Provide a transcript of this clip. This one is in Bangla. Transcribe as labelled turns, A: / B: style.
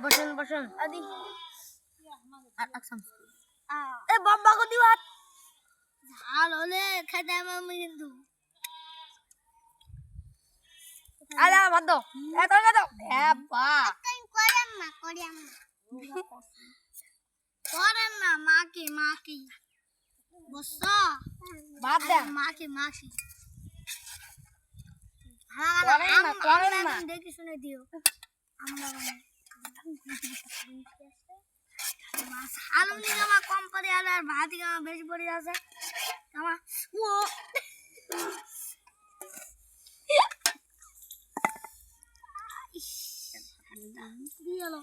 A: বসুন বসুন
B: আদি
A: আর আকসাম
B: এ বাবা কো দিওয়াত ঝাল হলে খাইতে আমি কিন্তু
A: আলা বাদ দাও এত দাও এ বা
B: করেন না করেন না মাকে বসো
A: বাদ দে
B: মাকে
A: করেন না
B: দেখি শুনে দিও আমরা আলু নিয়ে আমার কম পড়ে আছে আর ভাত আমার বেশি পড়ে আছে আমার ও দিয়ে গেল